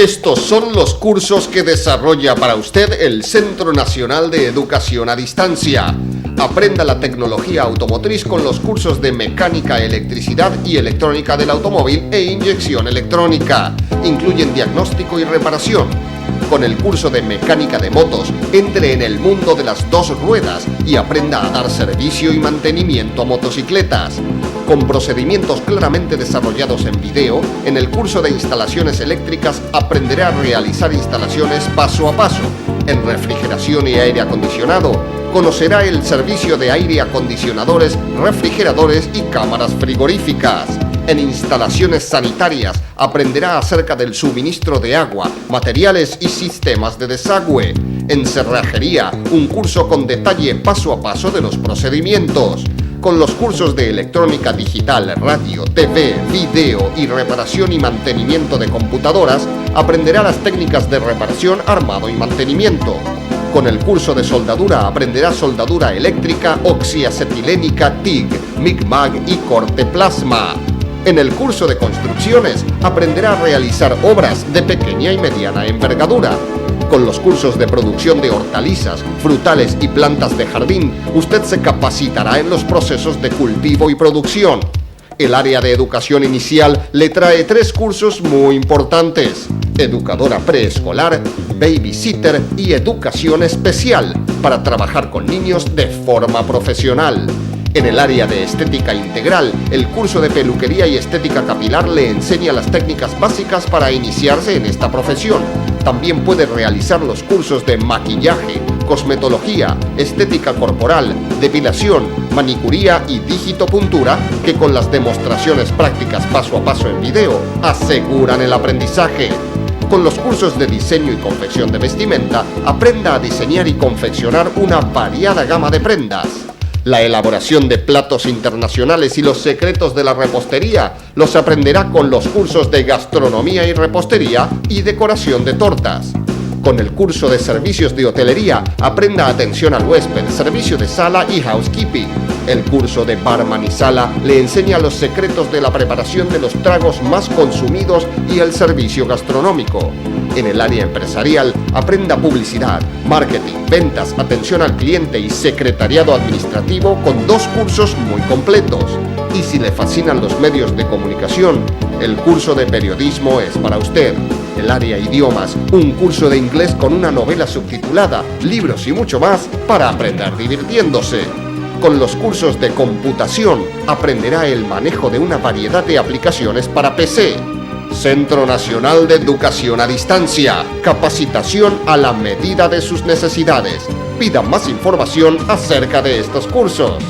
Estos son los cursos que desarrolla para usted el Centro Nacional de Educación a Distancia. Aprenda la tecnología automotriz con los cursos de mecánica, electricidad y electrónica del automóvil e inyección electrónica. Incluyen diagnóstico y reparación. Con el curso de mecánica de motos, entre en el mundo de las dos ruedas y aprenda a dar servicio y mantenimiento a motocicletas. Con procedimientos claramente desarrollados en video, en el curso de instalaciones eléctricas aprenderá a realizar instalaciones paso a paso. En refrigeración y aire acondicionado, conocerá el servicio de aire acondicionadores, refrigeradores y cámaras frigoríficas. En instalaciones sanitarias aprenderá acerca del suministro de agua, materiales y sistemas de desagüe. En cerrajería, un curso con detalle paso a paso de los procedimientos. Con los cursos de electrónica digital, radio, TV, video y reparación y mantenimiento de computadoras, aprenderá las técnicas de reparación, armado y mantenimiento. Con el curso de soldadura aprenderá soldadura eléctrica, oxiacetilénica, TIG, MIG-MAG y corte plasma. En el curso de construcciones aprenderá a realizar obras de pequeña y mediana envergadura. Con los cursos de producción de hortalizas, frutales y plantas de jardín, usted se capacitará en los procesos de cultivo y producción. El área de educación inicial le trae 3 cursos muy importantes: educadora preescolar, babysitter y educación especial, para trabajar con niños de forma profesional. En el área de estética integral, el curso de peluquería y estética capilar le enseña las técnicas básicas para iniciarse en esta profesión. También puede realizar los cursos de maquillaje, cosmetología, estética corporal, depilación, manicuría y digitopuntura, que con las demostraciones prácticas paso a paso en video aseguran el aprendizaje. Con los cursos de diseño y confección de vestimenta, aprenda a diseñar y confeccionar una variada gama de prendas. La elaboración de platos internacionales y los secretos de la repostería los aprenderá con los cursos de gastronomía y repostería y decoración de tortas. Con el curso de servicios de hotelería, aprenda atención al huésped, servicio de sala y housekeeping. El curso de barman y sala le enseña los secretos de la preparación de los tragos más consumidos y el servicio gastronómico. En el área empresarial, aprenda publicidad, marketing, ventas, atención al cliente y secretariado administrativo con 2 cursos muy completos. Y si le fascinan los medios de comunicación, el curso de periodismo es para usted. El área idiomas, un curso de inglés con una novela subtitulada, libros y mucho más para aprender divirtiéndose. Con los cursos de computación, aprenderá el manejo de una variedad de aplicaciones para PC. Centro Nacional de Educación a Distancia. Capacitación a la medida de sus necesidades. Pida más información acerca de estos cursos.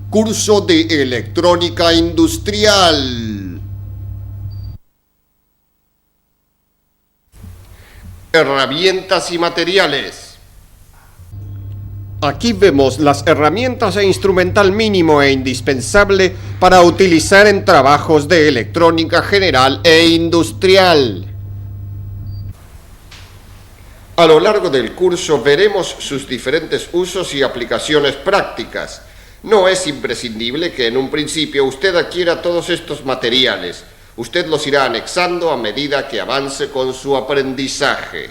Curso de electrónica industrial. Herramientas y materiales. Aquí vemos las herramientas e instrumental mínimo e indispensable para utilizar en trabajos de electrónica general e industrial. A lo largo del curso veremos sus diferentes usos y aplicaciones prácticas. No es imprescindible que en un principio usted adquiera todos estos materiales. Usted los irá anexando a medida que avance con su aprendizaje.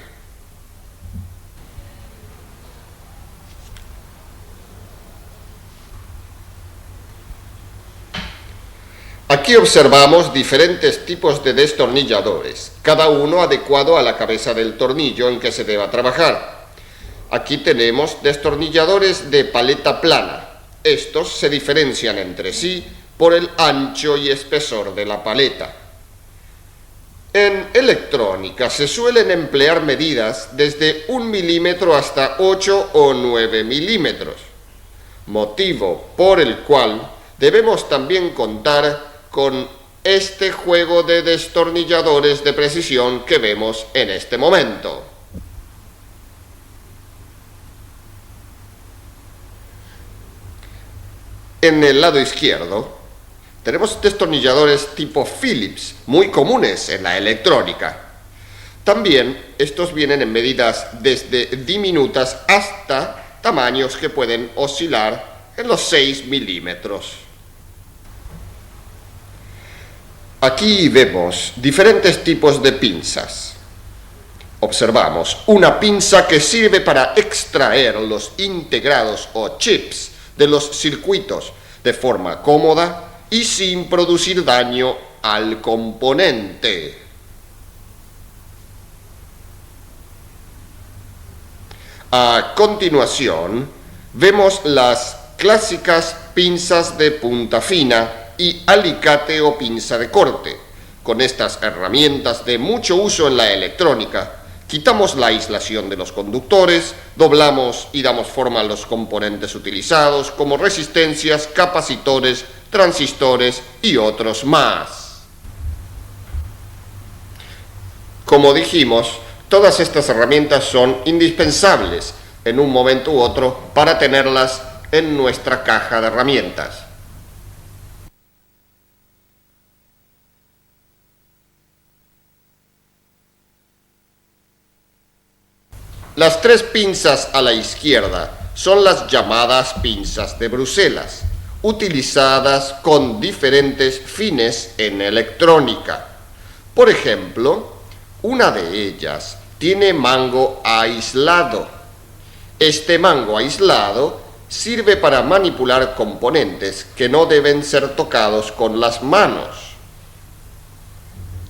Aquí observamos diferentes tipos de destornilladores, cada uno adecuado a la cabeza del tornillo en que se deba trabajar. Aquí tenemos destornilladores de paleta plana. Estos se diferencian entre sí por el ancho y espesor de la paleta. En electrónica se suelen emplear medidas desde 1 milímetro hasta 8 o 9 milímetros, motivo por el cual debemos también contar con este juego de destornilladores de precisión que vemos en este momento. En el lado izquierdo tenemos destornilladores tipo Phillips, muy comunes en la electrónica. También estos vienen en medidas desde diminutas hasta tamaños que pueden oscilar en los 6 milímetros. Aquí vemos diferentes tipos de pinzas. Observamos una pinza que sirve para extraer los integrados o chips de los circuitos de forma cómoda y sin producir daño al componente. A continuación, vemos las clásicas pinzas de punta fina y alicate o pinza de corte. Con estas herramientas de mucho uso en la electrónica, quitamos la aislación de los conductores, doblamos y damos forma a los componentes utilizados como resistencias, capacitores, transistores y otros más. Como dijimos, todas estas herramientas son indispensables en un momento u otro para tenerlas en nuestra caja de herramientas. Las tres pinzas a la izquierda son las llamadas pinzas de Bruselas, utilizadas con diferentes fines en electrónica. Por ejemplo, una de ellas tiene mango aislado. Este mango aislado sirve para manipular componentes que no deben ser tocados con las manos.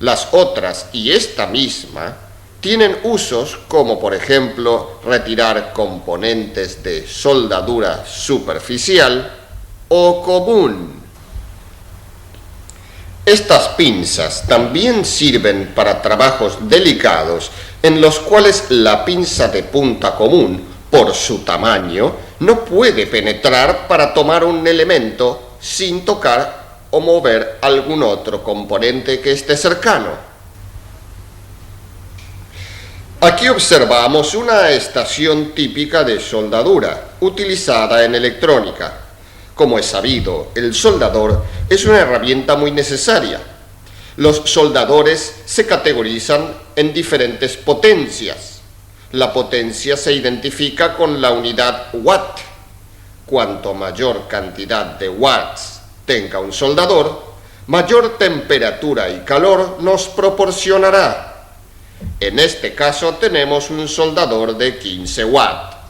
Las otras y esta misma tienen usos como, por ejemplo, retirar componentes de soldadura superficial o común. Estas pinzas también sirven para trabajos delicados en los cuales la pinza de punta común, por su tamaño, no puede penetrar para tomar un elemento sin tocar o mover algún otro componente que esté cercano. Aquí observamos una estación típica de soldadura, utilizada en electrónica. Como es sabido, el soldador es una herramienta muy necesaria. Los soldadores se categorizan en diferentes potencias. La potencia se identifica con la unidad watt. Cuanto mayor cantidad de watts tenga un soldador, mayor temperatura y calor nos proporcionará. En este caso tenemos un soldador de 15 watts.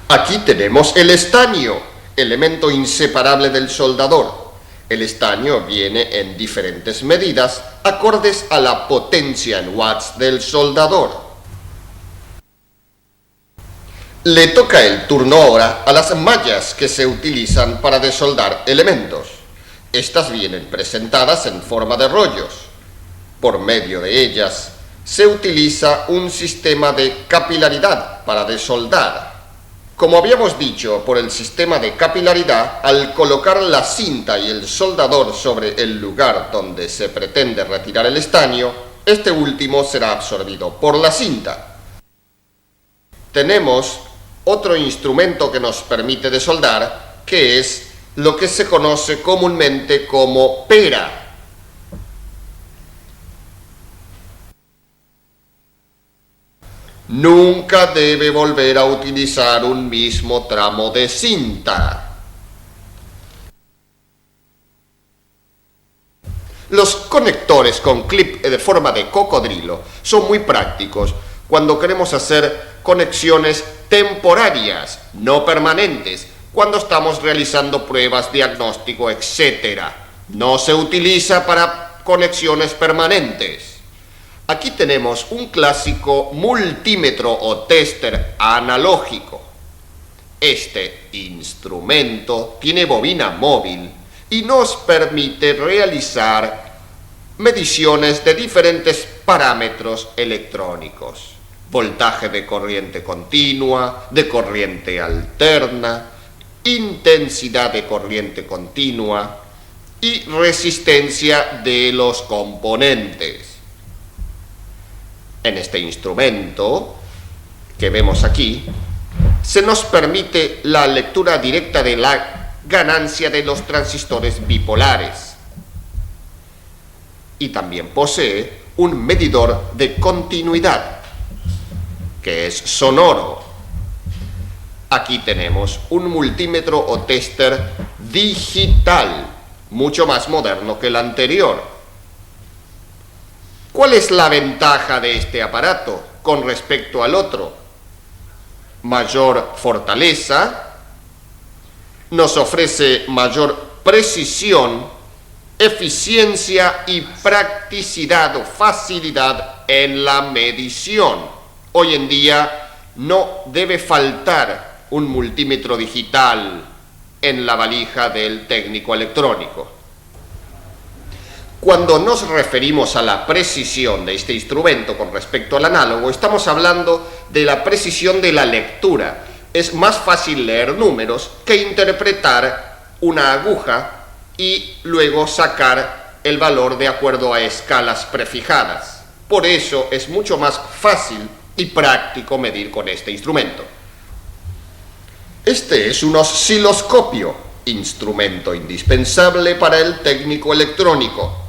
Aquí tenemos el estaño, elemento inseparable del soldador. El estaño viene en diferentes medidas, acordes a la potencia en watts del soldador. Le toca el turno ahora a las mallas que se utilizan para desoldar elementos. Estas vienen presentadas en forma de rollos. Por medio de ellas se utiliza un sistema de capilaridad para desoldar. Como habíamos dicho, por el sistema de capilaridad, al colocar la cinta y el soldador sobre el lugar donde se pretende retirar el estaño, este último será absorbido por la cinta. Tenemos otro instrumento que nos permite desoldar, que es lo que se conoce comúnmente como pera. Nunca debe volver a utilizar un mismo tramo de cinta. Los conectores con clip de forma de cocodrilo son muy prácticos cuando queremos hacer conexiones temporarias, no permanentes, cuando estamos realizando pruebas, diagnóstico, etc. No se utiliza para conexiones permanentes. Aquí tenemos un clásico multímetro o tester analógico. Este instrumento tiene bobina móvil y nos permite realizar mediciones de diferentes parámetros electrónicos: voltaje de corriente continua, de corriente alterna, intensidad de corriente continua y resistencia de los componentes. En este instrumento que vemos aquí, se nos permite la lectura directa de la ganancia de los transistores bipolares y también posee un medidor de continuidad, que es sonoro. Aquí tenemos un multímetro o tester digital, mucho más moderno que el anterior. ¿Cuál es la ventaja de este aparato con respecto al otro? Mayor fortaleza, nos ofrece mayor precisión, eficiencia y practicidad o facilidad en la medición. Hoy en día no debe faltar un multímetro digital en la valija del técnico electrónico. Cuando nos referimos a la precisión de este instrumento con respecto al análogo, estamos hablando de la precisión de la lectura. Es más fácil leer números que interpretar una aguja y luego sacar el valor de acuerdo a escalas prefijadas. Por eso es mucho más fácil y práctico medir con este instrumento. Este es un osciloscopio, instrumento indispensable para el técnico electrónico.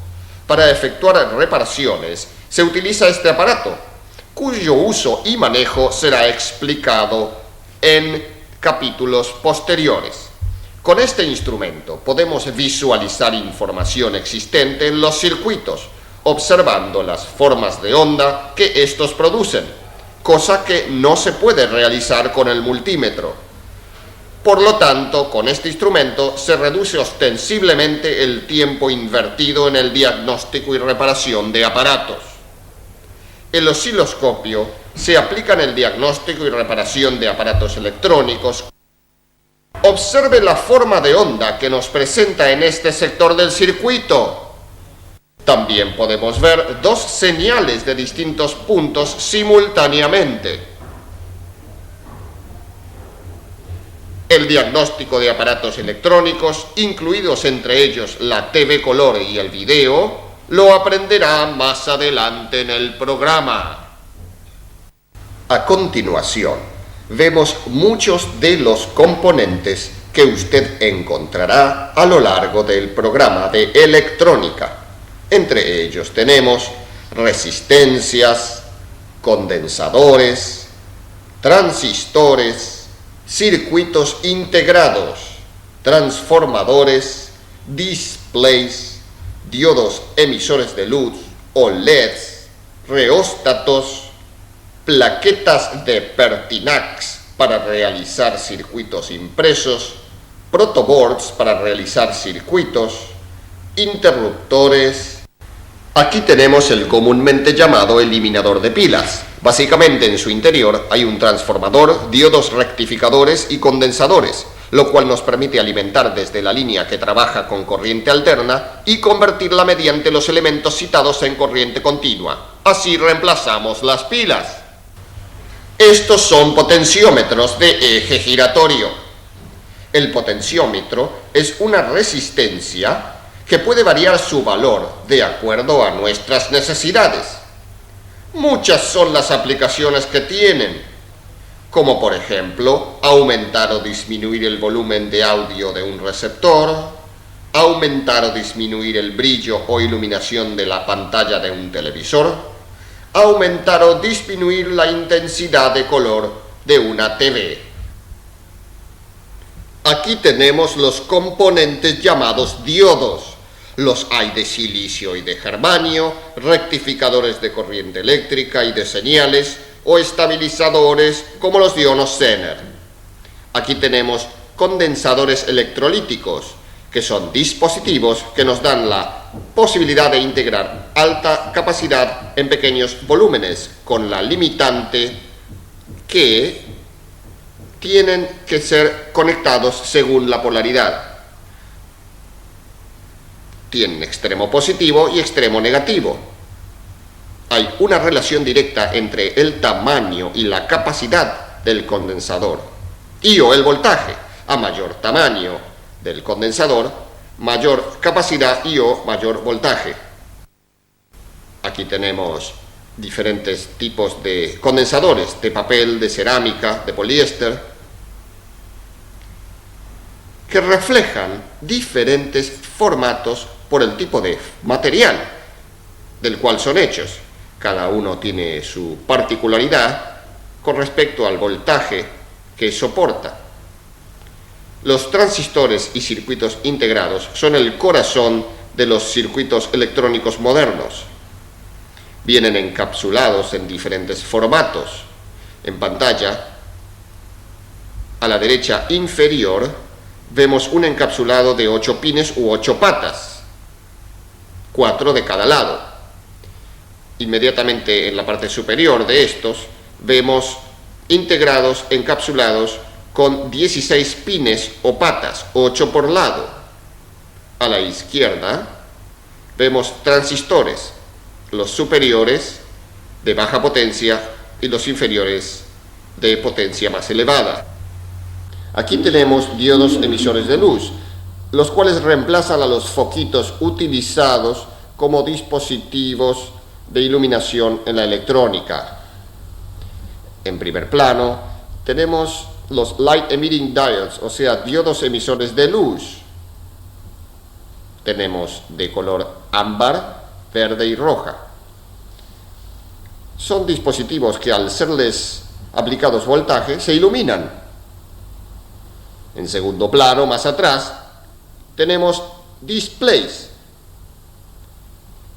Para efectuar reparaciones se utiliza este aparato, cuyo uso y manejo será explicado en capítulos posteriores. Con este instrumento podemos visualizar información existente en los circuitos, observando las formas de onda que estos producen, cosa que no se puede realizar con el multímetro. Por lo tanto, con este instrumento se reduce ostensiblemente el tiempo invertido en el diagnóstico y reparación de aparatos. El osciloscopio se aplica en el diagnóstico y reparación de aparatos electrónicos. Observe la forma de onda que nos presenta en este sector del circuito. También podemos ver dos señales de distintos puntos simultáneamente. El diagnóstico de aparatos electrónicos, incluidos entre ellos la TV color y el video, lo aprenderá más adelante en el programa. A continuación, vemos muchos de los componentes que usted encontrará a lo largo del programa de electrónica. Entre ellos tenemos resistencias, condensadores, transistores, circuitos integrados, transformadores, displays, diodos emisores de luz o LEDs, reóstatos, plaquetas de Pertinax para realizar circuitos impresos, protoboards para realizar circuitos, interruptores. Aquí tenemos el comúnmente llamado eliminador de pilas. Básicamente en su interior hay un transformador, diodos rectificadores y condensadores, lo cual nos permite alimentar desde la línea que trabaja con corriente alterna y convertirla mediante los elementos citados en corriente continua. Así reemplazamos las pilas. Estos son potenciómetros de eje giratorio. El potenciómetro es una resistencia que puede variar su valor de acuerdo a nuestras necesidades. Muchas son las aplicaciones que tienen, como por ejemplo, aumentar o disminuir el volumen de audio de un receptor, aumentar o disminuir el brillo o iluminación de la pantalla de un televisor, aumentar o disminuir la intensidad de color de una TV. Aquí tenemos los componentes llamados diodos. Los hay de silicio y de germanio, rectificadores de corriente eléctrica y de señales, o estabilizadores como los ionos Zener. Aquí tenemos condensadores electrolíticos, que son dispositivos que nos dan la posibilidad de integrar alta capacidad en pequeños volúmenes, con la limitante que tienen que ser conectados según la polaridad. Tienen extremo positivo y extremo negativo. Hay una relación directa entre el tamaño y la capacidad del condensador y/o el voltaje. A mayor tamaño del condensador, mayor capacidad y/o mayor voltaje. Aquí tenemos diferentes tipos de condensadores, de papel, de cerámica, de poliéster, que reflejan diferentes formatos por el tipo de material del cual son hechos. Cada uno tiene su particularidad con respecto al voltaje que soporta. Los transistores y circuitos integrados son el corazón de los circuitos electrónicos modernos. Vienen encapsulados en diferentes formatos. En pantalla, a la derecha inferior, vemos un encapsulado de 8 pines u 8 patas, 4 de cada lado. Inmediatamente en la parte superior de estos, vemos integrados, encapsulados, con 16 pines o patas, 8 por lado. A la izquierda, vemos transistores, los superiores de baja potencia y los inferiores de potencia más elevada. Aquí tenemos diodos emisores de luz, los cuales reemplazan a los foquitos utilizados como dispositivos de iluminación en la electrónica. En primer plano tenemos los Light Emitting Diodes, o sea, diodos emisores de luz. Tenemos de color ámbar, verde y roja. Son dispositivos que al serles aplicados voltaje se iluminan. En segundo plano, más atrás, tenemos displays.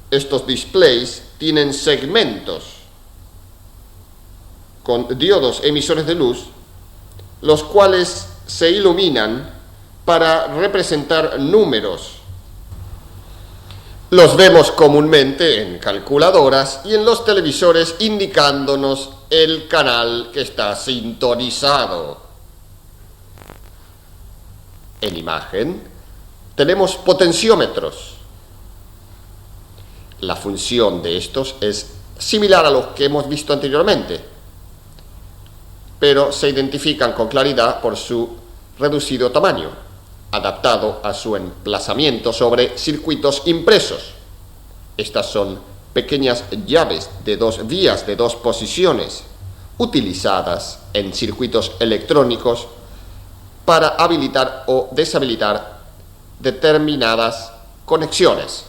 Estos displays tienen segmentos con diodos emisores de luz, los cuales se iluminan para representar números. Los vemos comúnmente en calculadoras y en los televisores indicándonos el canal que está sintonizado. En imagen tenemos potenciómetros. La función de estos es similar a lo que hemos visto anteriormente, pero se identifican con claridad por su reducido tamaño, adaptado a su emplazamiento sobre circuitos impresos. Estas son pequeñas llaves de 2 vías de 2 posiciones, utilizadas en circuitos electrónicos para habilitar o deshabilitar determinadas conexiones.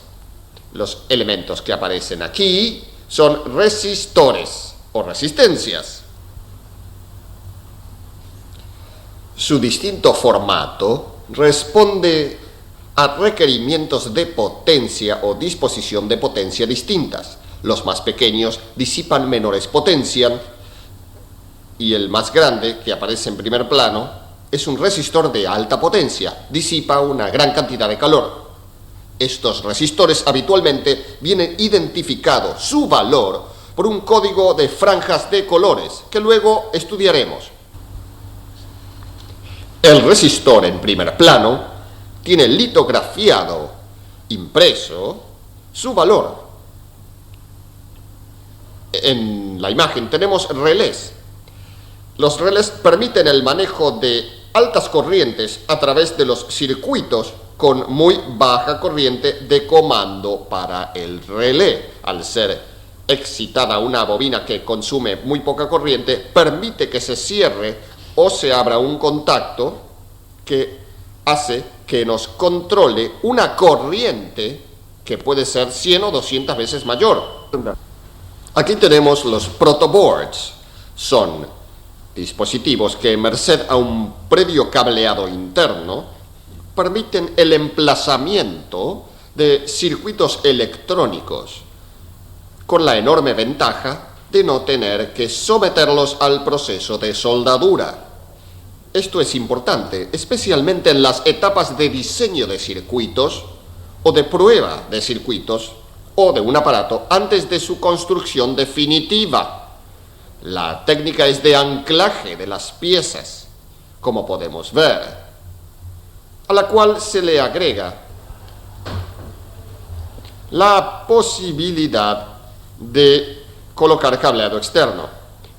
Los elementos que aparecen aquí son resistores o resistencias. Su distinto formato responde a requerimientos de potencia o disposición de potencia distintas. Los más pequeños disipan menores potencias y el más grande, que aparece en primer plano, es un resistor de alta potencia, disipa una gran cantidad de calor. Estos resistores habitualmente vienen identificados su valor por un código de franjas de colores que luego estudiaremos. El resistor en primer plano tiene litografiado, impreso, su valor. En la imagen tenemos relés. Los relés permiten el manejo de altas corrientes a través de los circuitos con muy baja corriente de comando para el relé. Al ser excitada una bobina que consume muy poca corriente, permite que se cierre o se abra un contacto que hace que nos controle una corriente que puede ser 100 o 200 veces mayor. Aquí tenemos los protoboards. Son dispositivos que, merced a un previo cableado interno, permiten el emplazamiento de circuitos electrónicos, con la enorme ventaja de no tener que someterlos al proceso de soldadura. Esto es importante, especialmente en las etapas de diseño de circuitos o de prueba de circuitos o de un aparato antes de su construcción definitiva. La técnica es de anclaje de las piezas. como podemos ver, a la cual se le agrega la posibilidad de colocar cableado externo.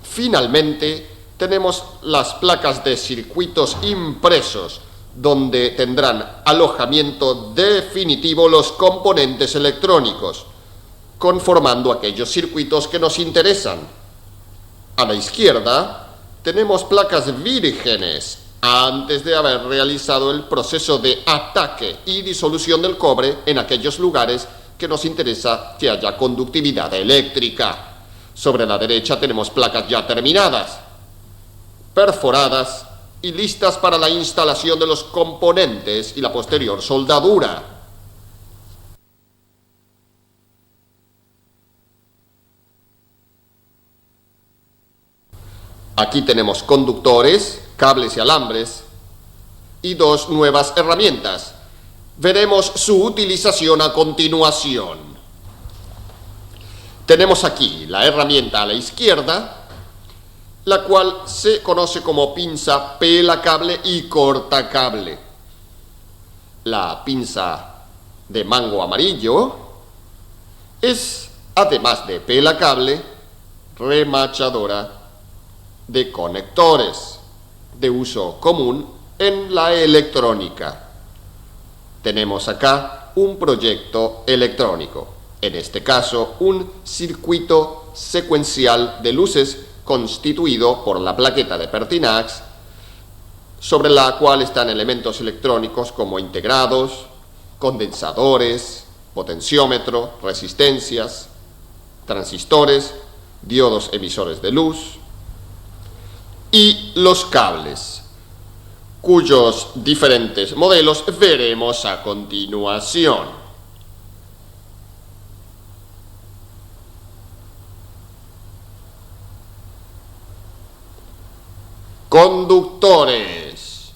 Finalmente, tenemos las placas de circuitos impresos, donde tendrán alojamiento definitivo los componentes electrónicos, conformando aquellos circuitos que nos interesan. A la izquierda tenemos placas vírgenes, antes de haber realizado el proceso de ataque y disolución del cobre en aquellos lugares que nos interesa que haya conductividad eléctrica. Sobre la derecha tenemos placas ya terminadas, perforadas y listas para la instalación de los componentes y la posterior soldadura. Aquí tenemos conductores, cables y alambres y dos nuevas herramientas. Veremos su utilización a continuación. Tenemos aquí la herramienta a la izquierda, la cual se conoce como pinza pelacable y cortacable. La pinza de mango amarillo es, además de pelacable, remachadora de conectores de uso común en la electrónica. Tenemos acá un proyecto electrónico, en este caso un circuito secuencial de luces constituido por la plaqueta de Pertinax, sobre la cual están elementos electrónicos como integrados, condensadores, potenciómetro, resistencias, transistores, diodos emisores de luz y los cables, cuyos diferentes modelos veremos a continuación. Conductores.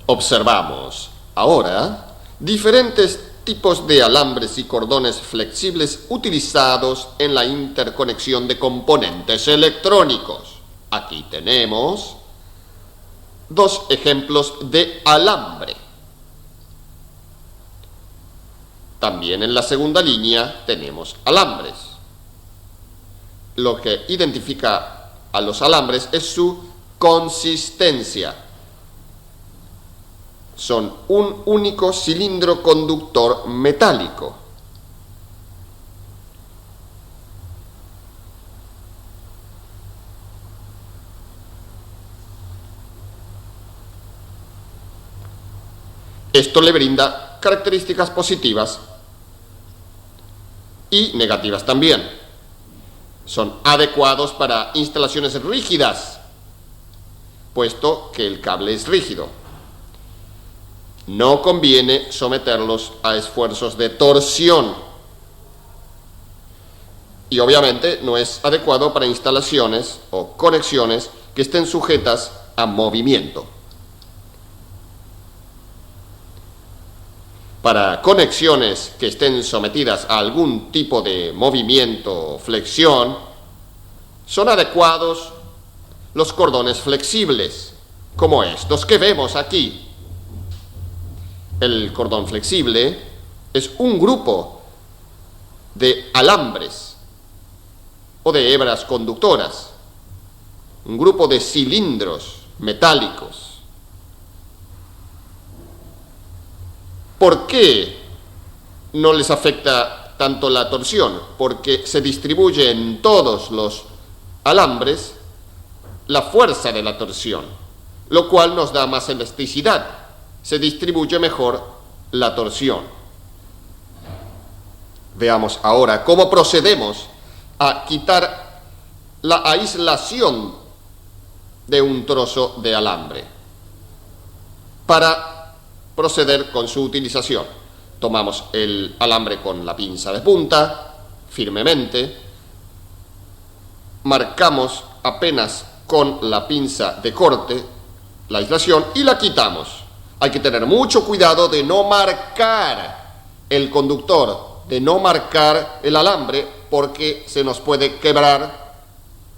Observamos ahora diferentes tipos de alambres y cordones flexibles utilizados en la interconexión de componentes electrónicos. Aquí tenemos dos ejemplos de alambre. También en la segunda línea tenemos alambres. Lo que identifica a los alambres es su consistencia. Son un único cilindro conductor metálico. Esto le brinda características positivas y negativas también. Son adecuados para instalaciones rígidas, puesto que el cable es rígido. No conviene someterlos a esfuerzos de torsión. Y obviamente no es adecuado para instalaciones o conexiones que estén sujetas a movimiento. Para conexiones que estén sometidas a algún tipo de movimiento o flexión, son adecuados los cordones flexibles, como estos que vemos aquí. El cordón flexible es un grupo de alambres o de hebras conductoras, un grupo de cilindros metálicos. ¿Por qué no les afecta tanto la torsión? Porque se distribuye en todos los alambres la fuerza de la torsión, lo cual nos da más elasticidad. Se distribuye mejor la torsión. Veamos ahora cómo procedemos a quitar la aislación de un trozo de alambre para proceder con su utilización. Tomamos el alambre con la pinza de punta, firmemente, marcamos apenas con la pinza de corte la aislación y la quitamos. Hay que tener mucho cuidado de no marcar el conductor, de no marcar el alambre porque se nos puede quebrar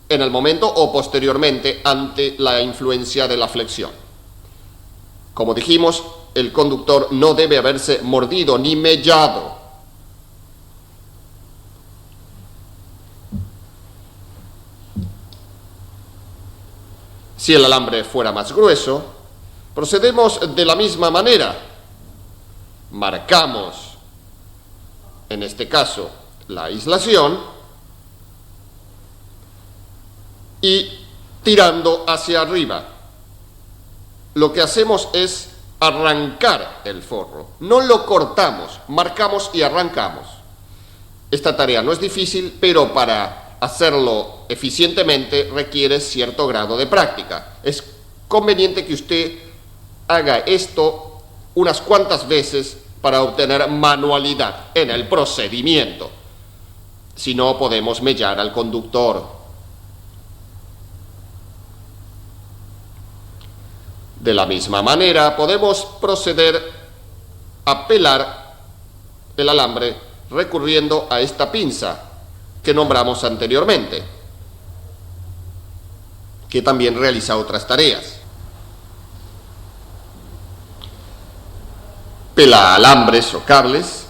en el momento o posteriormente ante la influencia de la flexión. Como dijimos, el conductor no debe haberse mordido ni mellado. Si el alambre fuera más grueso, procedemos de la misma manera. Marcamos, en este caso, la aislación y tirando hacia arriba. Lo que hacemos es arrancar el forro. No lo cortamos, marcamos y arrancamos. Esta tarea no es difícil, pero para hacerlo eficientemente requiere cierto grado de práctica. Es conveniente que usted haga esto unas cuantas veces para obtener manualidad en el procedimiento. Si no, podemos mellar al conductor. De la misma manera, podemos proceder a pelar el alambre recurriendo a esta pinza que nombramos anteriormente, que también realiza otras tareas. Pela alambres o cables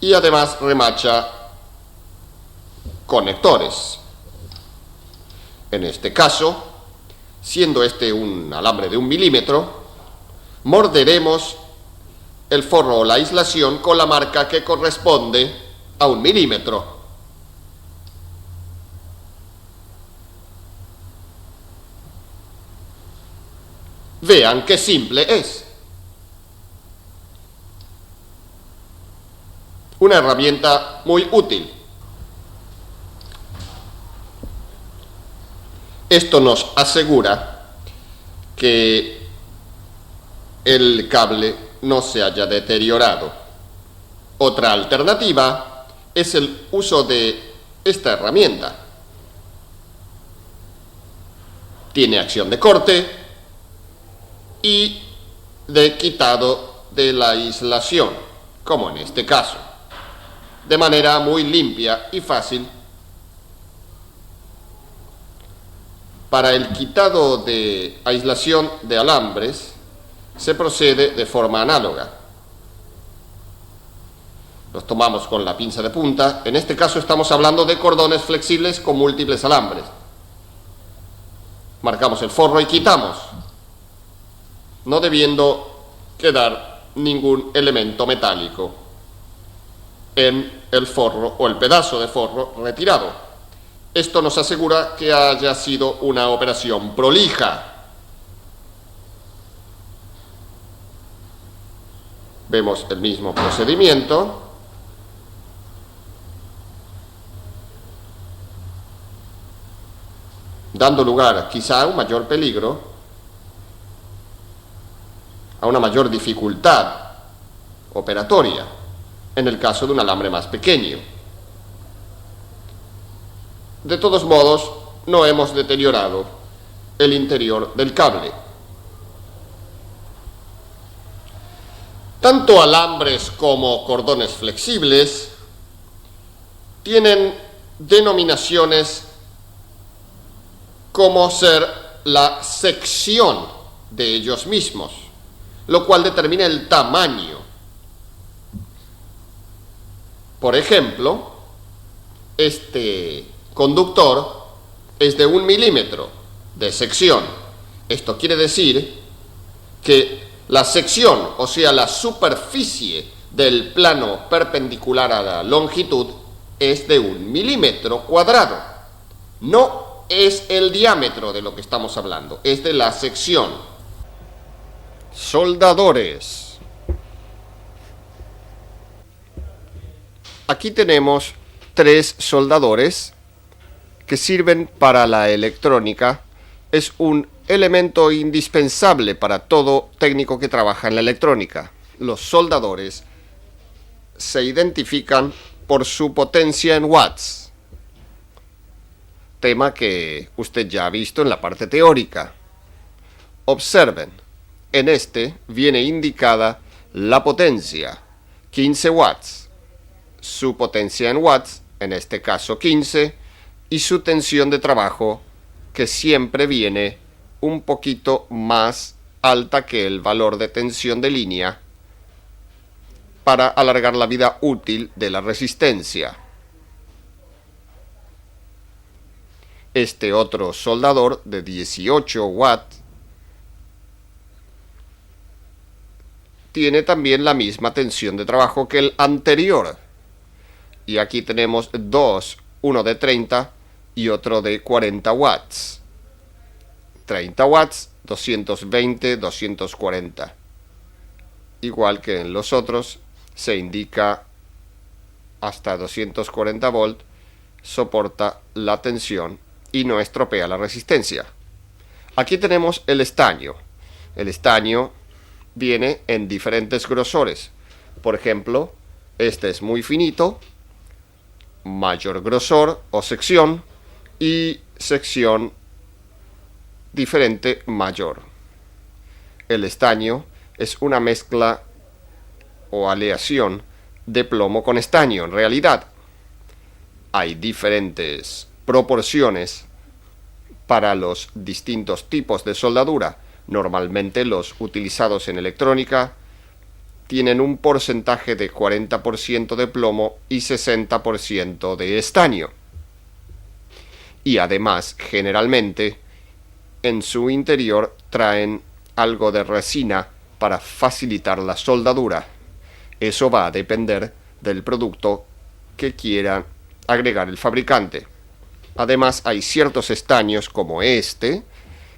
y además remacha conectores. En este caso, siendo este un alambre de 1 milímetro, morderemos el forro o la aislación con la marca que corresponde a 1 milímetro. Vean qué simple es. Una herramienta muy útil. Esto nos asegura que el cable no se haya deteriorado. Otra alternativa es el uso de esta herramienta. Tiene acción de corte y de quitado de la aislación, como en este caso, de manera muy limpia y fácil. Para el quitado de aislación de alambres se procede de forma análoga. Los tomamos con la pinza de punta. En este caso estamos hablando de cordones flexibles con múltiples alambres. Marcamos el forro y quitamos, no debiendo quedar ningún elemento metálico en el forro o el pedazo de forro retirado. Esto nos asegura que haya sido una operación prolija. Vemos el mismo procedimiento. Dando lugar quizá a un mayor peligro, a una mayor dificultad operatoria, en el caso de un alambre más pequeño. De todos modos, no hemos deteriorado el interior del cable. Tanto alambres como cordones flexibles tienen denominaciones como ser la sección de ellos mismos, lo cual determina el tamaño. Por ejemplo, este conductor es de 1 milímetro de sección. Esto quiere decir que la sección, o sea, la superficie del plano perpendicular a la longitud, es de 1 milímetro cuadrado. No es el diámetro de lo que estamos hablando, es de la sección. Soldadores. Aquí tenemos 3 soldadores que sirven para la electrónica. Es un elemento indispensable para todo técnico que trabaja en la electrónica. Los soldadores se identifican por su potencia en watts, tema que usted ya ha visto en la parte teórica. Observen, en este viene indicada la potencia, 15 watts. Su potencia en watts en este caso 15, y su tensión de trabajo, que siempre viene un poquito más alta que el valor de tensión de línea para alargar la vida útil de la resistencia. Este otro soldador de 18 watts tiene también la misma tensión de trabajo que el anterior. Y aquí tenemos dos, uno de 30 y otro de 40 watts. 30 watts, 220, 240. Igual que en los otros, se indica hasta 240 volt, soporta la tensión y no estropea la resistencia. Aquí tenemos el estaño. El estaño viene en diferentes grosores. Por ejemplo, este es muy finito, mayor grosor o sección, y sección diferente mayor. El estaño es una mezcla o aleación de plomo con estaño. En realidad, hay diferentes proporciones para los distintos tipos de soldadura. Normalmente los utilizados en electrónica tienen un porcentaje de 40% de plomo y 60% de estaño. Y además, generalmente, en su interior traen algo de resina para facilitar la soldadura. Eso va a depender del producto que quiera agregar el fabricante. Además, hay ciertos estaños como este,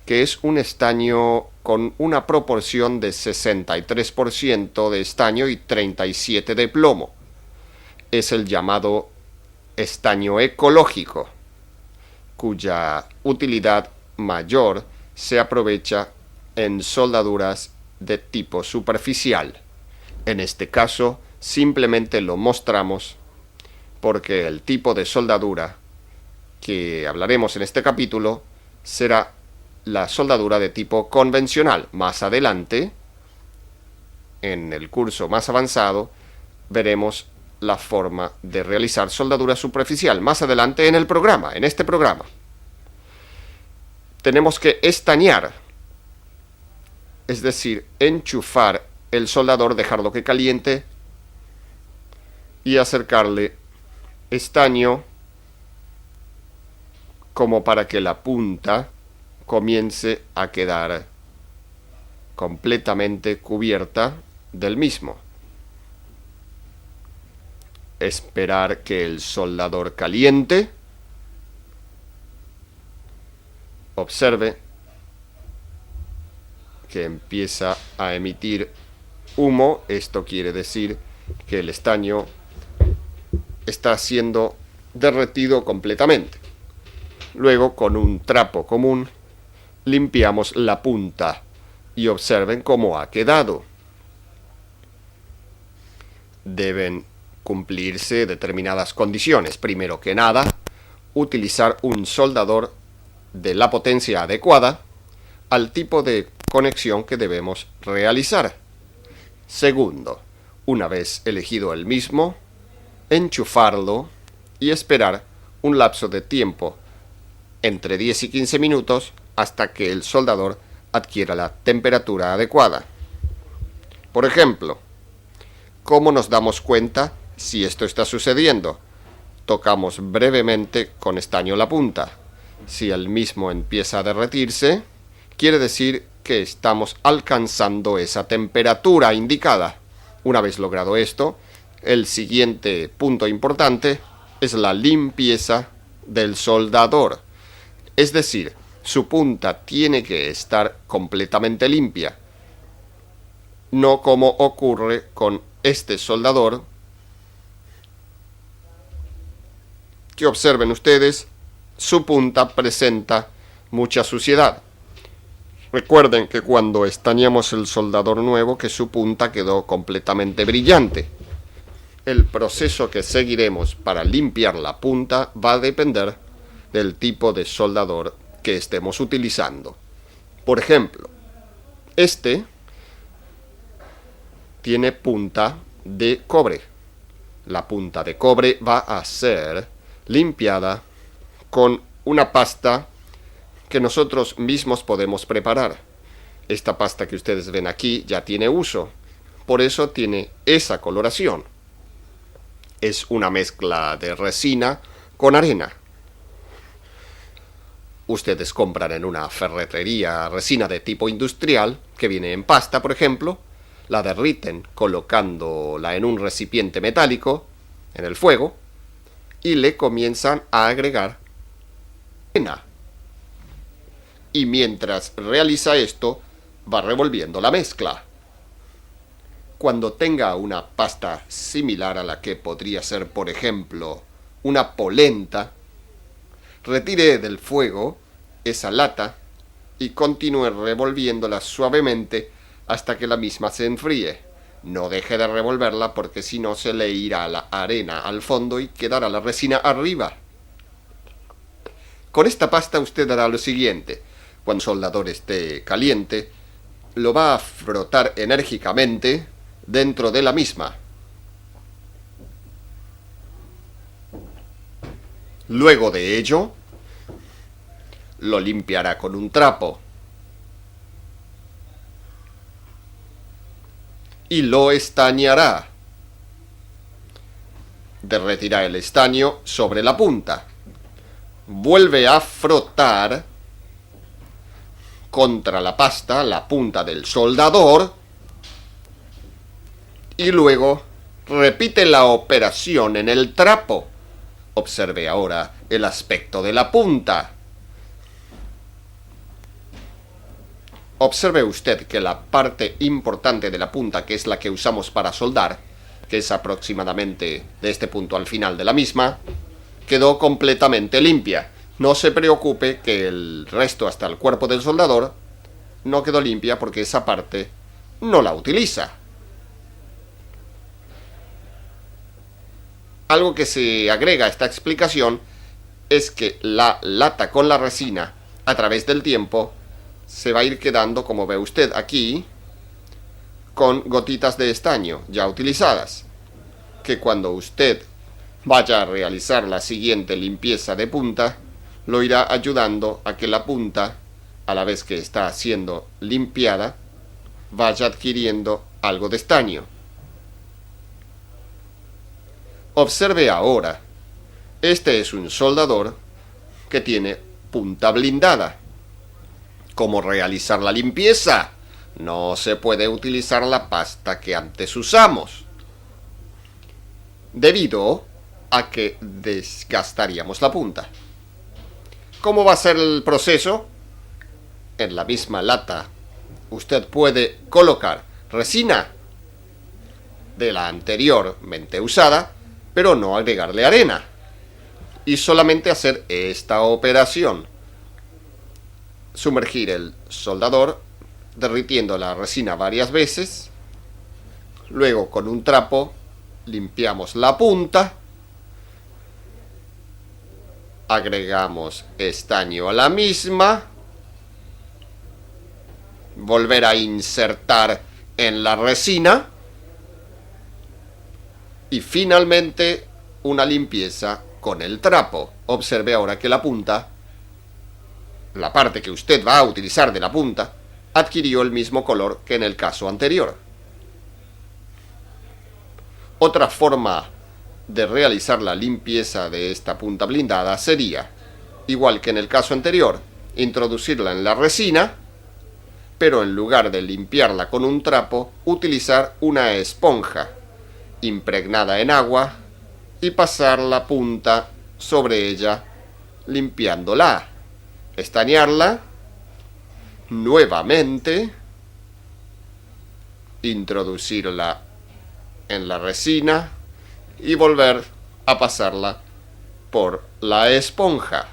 que es un estaño con una proporción de 63% de estaño y 37% de plomo. Es el llamado estaño ecológico, cuya utilidad mayor se aprovecha en soldaduras de tipo superficial. En este caso, simplemente lo mostramos porque el tipo de soldadura que hablaremos en este capítulo será la soldadura de tipo convencional. Más adelante, en el curso más avanzado, veremos la forma de realizar soldadura superficial. Más adelante en el programa, en este programa. Tenemos que estañar, es decir, enchufar el soldador, dejarlo que caliente y acercarle estaño como para que la punta comience a quedar completamente cubierta del mismo. Esperar que el soldador caliente. Observe que empieza a emitir humo. Esto quiere decir que el estaño está siendo derretido completamente. Luego, con un trapo común, limpiamos la punta y observen cómo ha quedado. Deben cumplirse determinadas condiciones. Primero que nada, utilizar un soldador de la potencia adecuada al tipo de conexión que debemos realizar. Segundo, una vez elegido el mismo, enchufarlo y esperar un lapso de tiempo entre 10 y 15 minutos hasta que el soldador adquiera la temperatura adecuada. Por ejemplo, ¿cómo nos damos cuenta si esto está sucediendo? Tocamos brevemente con estaño la punta. Si el mismo empieza a derretirse, quiere decir que estamos alcanzando esa temperatura indicada. Una vez logrado esto, el siguiente punto importante es la limpieza del soldador. Es decir, su punta tiene que estar completamente limpia. No como ocurre con este soldador, que observen ustedes, su punta presenta mucha suciedad. Recuerden que cuando estañamos el soldador nuevo, que su punta quedó completamente brillante. El proceso que seguiremos para limpiar la punta va a depender del tipo de soldador que estemos utilizando. Por ejemplo, este tiene punta de cobre. La punta de cobre va a ser limpiada con una pasta que nosotros mismos podemos preparar. Esta pasta que ustedes ven aquí ya tiene uso, por eso tiene esa coloración. Es una mezcla de resina con arena. Ustedes compran en una ferretería resina de tipo industrial, que viene en pasta, por ejemplo, la derriten colocándola en un recipiente metálico, en el fuego, y le comienzan a agregar arena. Y mientras realiza esto, va revolviendo la mezcla. Cuando tenga una pasta similar a la que podría ser, por ejemplo, una polenta, retire del fuego esa lata y continúe revolviéndola suavemente hasta que la misma se enfríe. No deje de revolverla porque si no se le irá la arena al fondo y quedará la resina arriba. Con esta pasta usted hará lo siguiente. Cuando el soldador esté caliente, lo va a frotar enérgicamente dentro de la misma. Luego de ello, lo limpiará con un trapo y lo estañará. Derretirá el estaño sobre la punta. Vuelve a frotar contra la pasta la punta del soldador y luego repite la operación en el trapo. Observe ahora el aspecto de la punta. Observe usted que la parte importante de la punta, que es la que usamos para soldar, que es aproximadamente de este punto al final de la misma, quedó completamente limpia. No se preocupe que el resto hasta el cuerpo del soldador no quedó limpia porque esa parte no la utiliza. Algo que se agrega a esta explicación es que la lata con la resina, a través del tiempo, se va a ir quedando, como ve usted aquí, con gotitas de estaño ya utilizadas, que cuando usted vaya a realizar la siguiente limpieza de punta, lo irá ayudando a que la punta, a la vez que está siendo limpiada, vaya adquiriendo algo de estaño. Observe ahora, este es un soldador que tiene punta blindada. ¿Cómo realizar la limpieza? No se puede utilizar la pasta que antes usamos, debido a que desgastaríamos la punta. ¿Cómo va a ser el proceso? En la misma lata usted puede colocar resina de la anteriormente usada, pero no agregarle arena, y solamente hacer esta operación. Sumergir el soldador derritiendo la resina varias veces. Luego con un trapo limpiamos la punta. Agregamos estaño a la misma. Volver a insertar en la resina. Y finalmente una limpieza con el trapo. Observe ahora que la punta, la parte que usted va a utilizar de la punta, adquirió el mismo color que en el caso anterior. Otra forma de realizar la limpieza de esta punta blindada sería, igual que en el caso anterior, introducirla en la resina, pero en lugar de limpiarla con un trapo, utilizar una esponja impregnada en agua y pasar la punta sobre ella limpiándola. Estañarla nuevamente, introducirla en la resina y volver a pasarla por la esponja.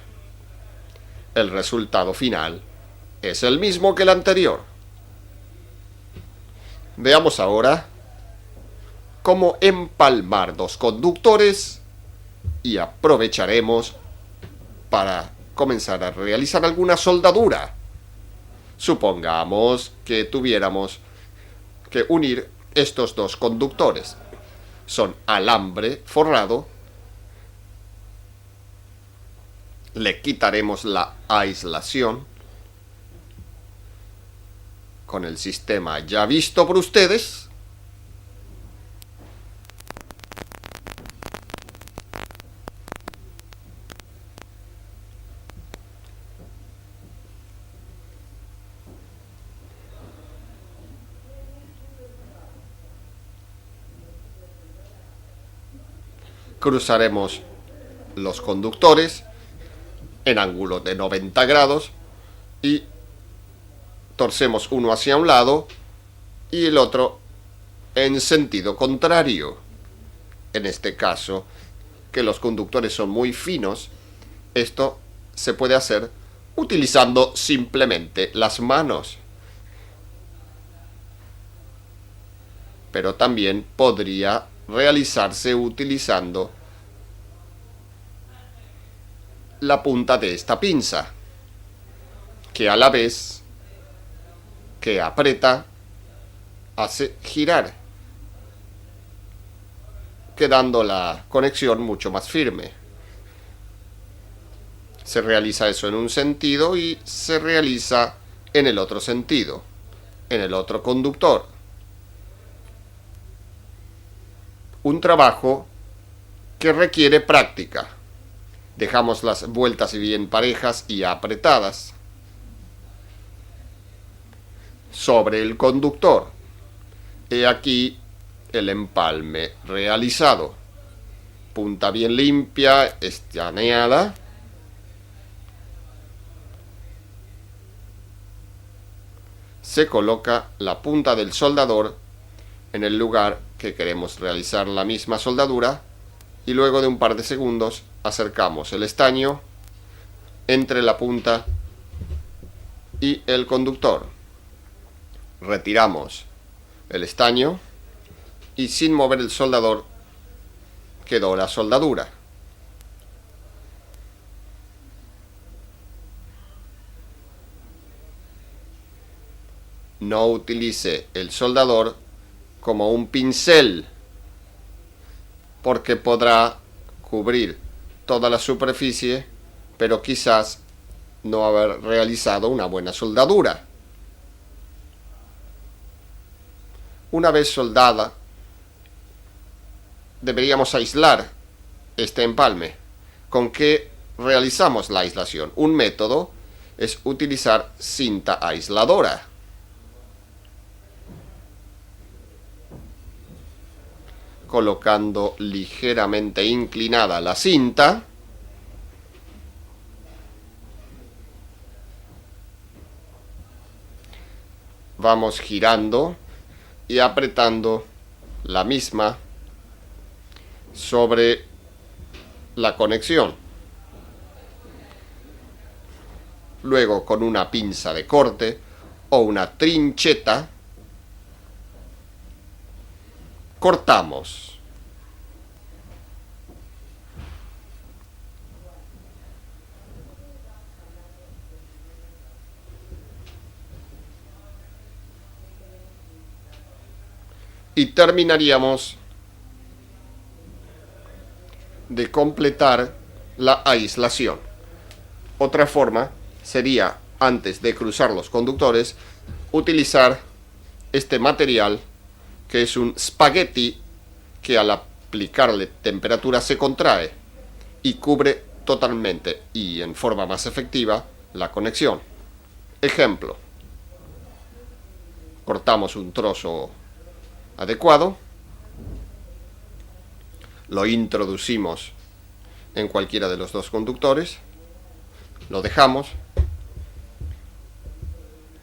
El resultado final es el mismo que el anterior. Veamos ahora cómo empalmar dos conductores y aprovecharemos para comenzar a realizar alguna soldadura. Supongamos que tuviéramos que unir estos dos conductores. Son alambre forrado Le quitaremos la aislación con el sistema ya visto por ustedes. Cruzaremos los conductores en ángulo de 90 grados y torcemos uno hacia un lado y el otro en sentido contrario. En este caso, que los conductores son muy finos, esto se puede hacer utilizando simplemente las manos. Pero también podría realizarse utilizando la punta de esta pinza, que a la vez que aprieta, hace girar, quedando la conexión mucho más firme. Se realiza eso en un sentido y se realiza en el otro sentido, en el otro conductor. Un trabajo que requiere práctica. Dejamos las vueltas bien parejas y apretadas sobre el conductor. He aquí el empalme realizado. Punta bien limpia, estaneada. Se coloca la punta del soldador en el lugar que queremos realizar la misma soldadura y luego de un par de segundos acercamos el estaño entre la punta y el conductor. Retiramos el estaño y sin mover el soldador quedó la soldadura. No utilice el soldador como un pincel, porque podrá cubrir toda la superficie, pero quizás no haber realizado una buena soldadura. Una vez soldada, deberíamos aislar este empalme. ¿Con qué realizamos la aislación? Un método es utilizar cinta aisladora. Colocando ligeramente inclinada la cinta, vamos girando y apretando la misma sobre la conexión. Luego, con una pinza de corte o una trincheta, cortamos. Y terminaríamos de completar la aislación. Otra forma sería, antes de cruzar los conductores, utilizar este material que es un espagueti que al aplicarle temperatura se contrae y cubre totalmente y en forma más efectiva la conexión. Ejemplo: cortamos un trozo adecuado, lo introducimos en cualquiera de los dos conductores, lo dejamos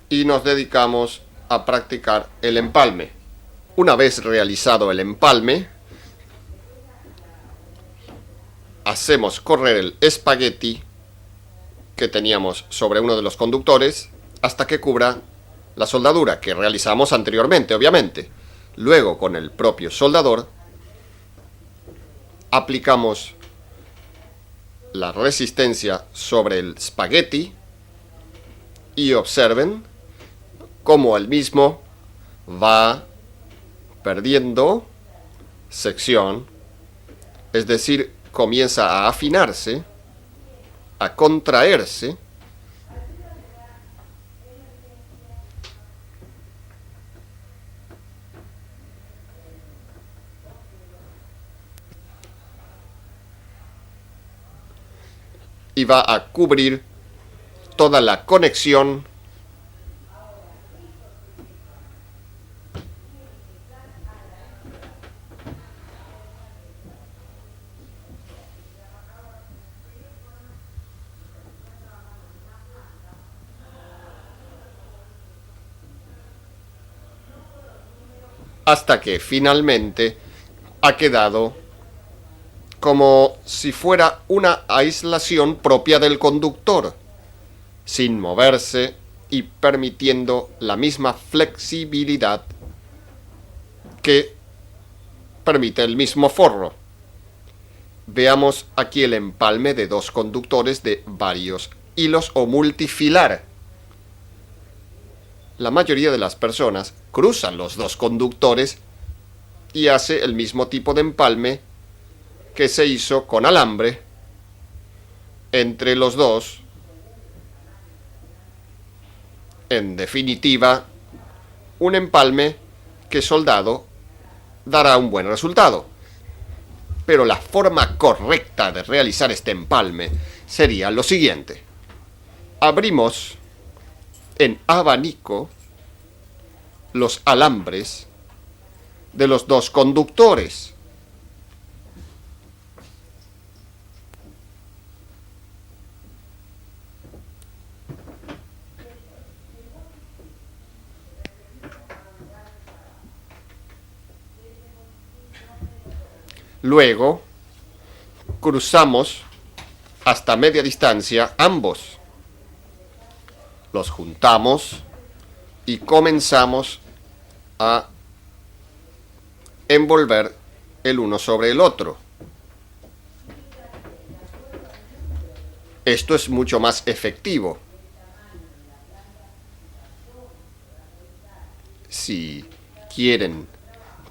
y nos dedicamos a practicar el empalme. Una vez realizado el empalme, hacemos correr el espagueti que teníamos sobre uno de los conductores hasta que cubra la soldadura que realizamos anteriormente, obviamente. Luego, con el propio soldador, aplicamos la resistencia sobre el espagueti y observen cómo el mismo va perdiendo sección, es decir, comienza a afinarse a contraerse y va a cubrir toda la conexión hasta que finalmente ha quedado como si fuera una aislación propia del conductor, sin moverse y permitiendo la misma flexibilidad que permite el mismo forro. Veamos aquí el empalme de dos conductores de varios hilos o multifilar. La mayoría de las personas cruzan los dos conductores y hace el mismo tipo de empalme que se hizo con alambre entre los dos. En definitiva, un empalme que soldado dará un buen resultado. Pero la forma correcta de realizar este empalme sería lo siguiente. Abrimos en abanico los alambres de los dos conductores. Luego, cruzamos hasta media distancia ambos. Los juntamos y comenzamos a envolver el uno sobre el otro. Esto es mucho más efectivo. Si quieren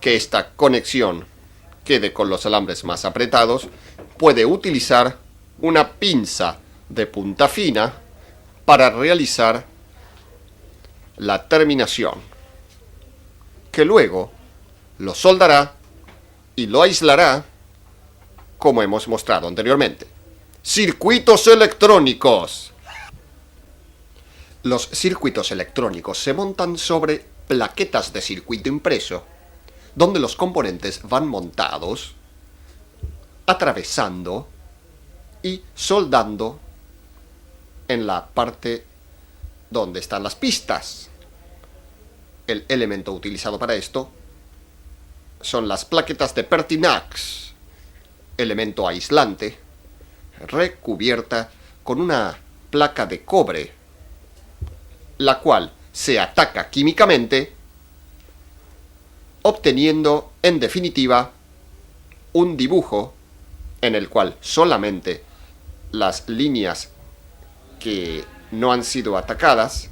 que esta conexión quede con los alambres más apretados, puede utilizar una pinza de punta fina para realizar la terminación, que luego lo soldará y lo aislará como hemos mostrado anteriormente. Circuitos electrónicos. Los circuitos electrónicos se montan sobre plaquetas de circuito impreso, donde los componentes van montados, atravesando y soldando en la parte donde están las pistas. El elemento utilizado para esto son las plaquetas de Pertinax, elemento aislante, recubierta con una placa de cobre, la cual se ataca químicamente, obteniendo, en definitiva, un dibujo en el cual solamente las líneas que no han sido atacadas,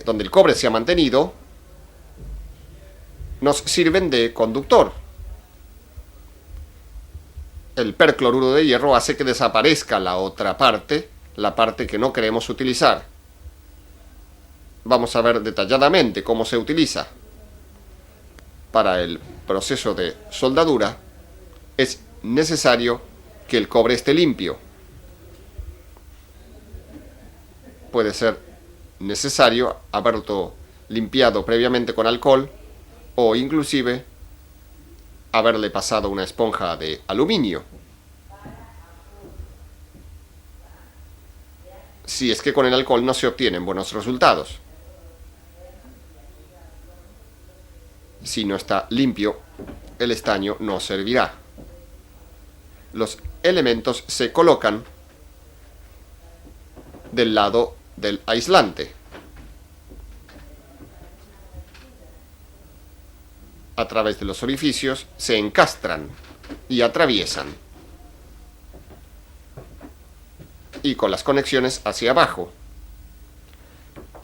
donde el cobre se ha mantenido, nos sirven de conductor. El percloruro de hierro hace que desaparezca la otra parte, la parte que no queremos utilizar. Vamos a ver detalladamente cómo se utiliza. Para el proceso de soldadura es necesario que el cobre esté limpio. Puede ser necesario haberlo limpiado previamente con alcohol o inclusive haberle pasado una esponja de aluminio. Si es que con el alcohol no se obtienen buenos resultados. Si no está limpio, el estaño no servirá. Los elementos se colocan del lado del aislante. A través de los orificios se encastran y atraviesan. Y con las conexiones hacia abajo,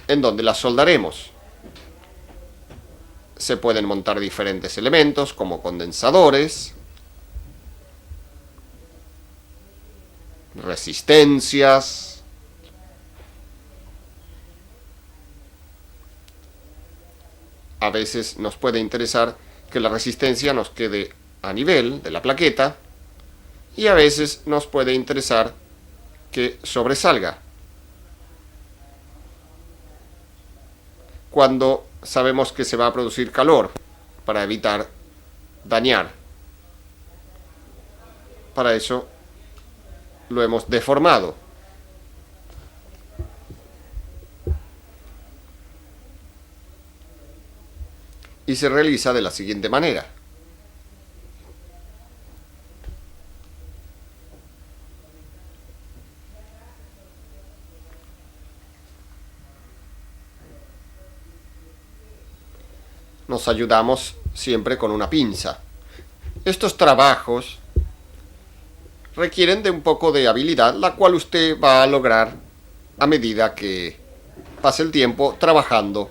en donde las soldaremos. Se pueden montar diferentes elementos como condensadores, resistencias. A veces nos puede interesar que la resistencia nos quede a nivel de la plaqueta y a veces nos puede interesar que sobresalga. Cuando sabemos que se va a producir calor para evitar dañar. Para eso lo hemos deformado. Y se realiza de la siguiente manera. Nos ayudamos siempre con una pinza. Estos trabajos requieren de un poco de habilidad, la cual usted va a lograr a medida que pase el tiempo trabajando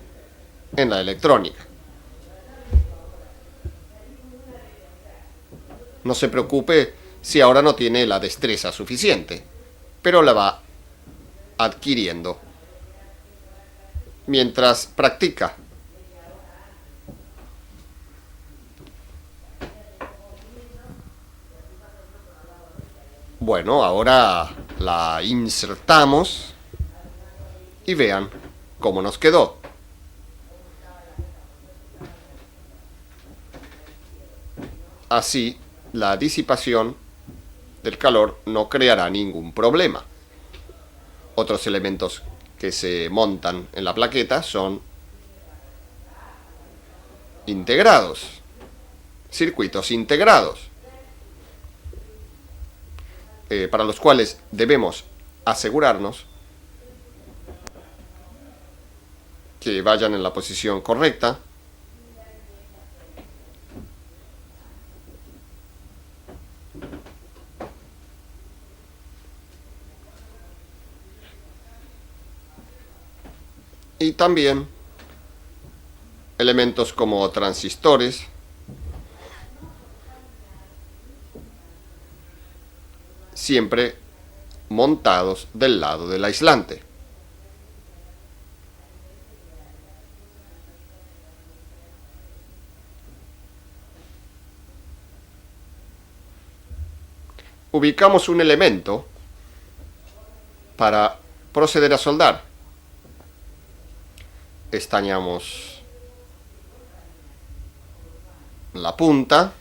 en la electrónica. No se preocupe si ahora no tiene la destreza suficiente, pero la va adquiriendo mientras practica. Bueno, ahora la insertamos y vean cómo nos quedó. Así, la disipación del calor no creará ningún problema. Otros elementos que se montan en la plaqueta son integrados, circuitos integrados, para los cuales debemos asegurarnos que vayan en la posición correcta. Y también elementos como transistores, siempre montados del lado del aislante. Ubicamos un elemento para proceder a soldar. Estañamos la punta,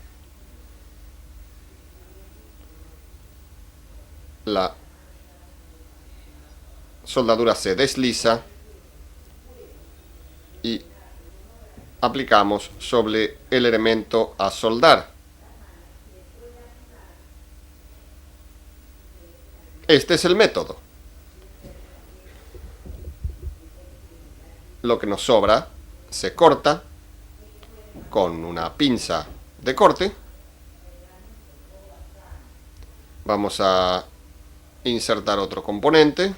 la soldadura se desliza y aplicamos sobre el elemento a soldar. Este es el método. Lo que nos sobra se corta con una pinza de corte. Vamos a insertar otro componente,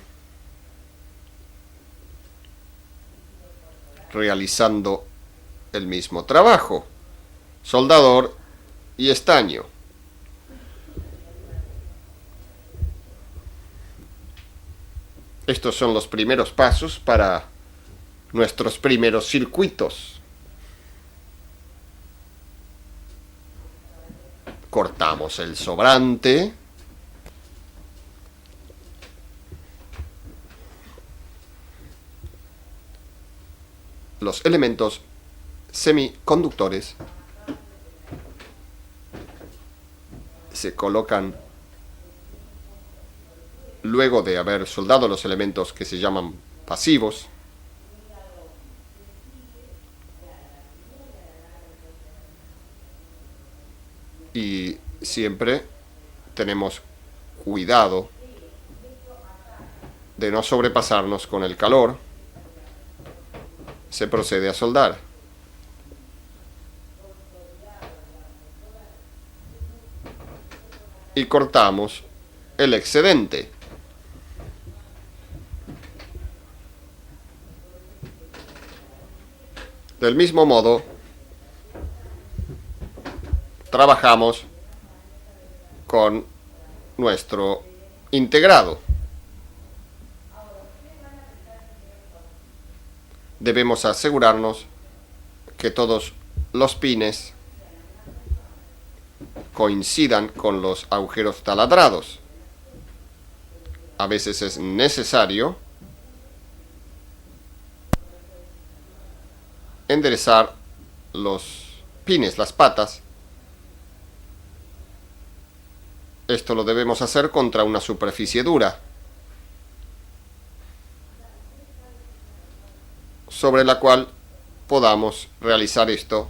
realizando el mismo trabajo, soldador y estaño. Estos son los primeros pasos para nuestros primeros circuitos. Cortamos el sobrante. Los elementos semiconductores se colocan luego de haber soldado los elementos que se llaman pasivos. Y siempre tenemos cuidado de no sobrepasarnos con el calor. Se procede a soldar. Y cortamos el excedente. Del mismo modo, trabajamos con nuestro integrado. Debemos asegurarnos que todos los pines coincidan con los agujeros taladrados. A veces es necesario enderezar los pines, las patas. Esto lo debemos hacer contra una superficie dura, sobre la cual podamos realizar esto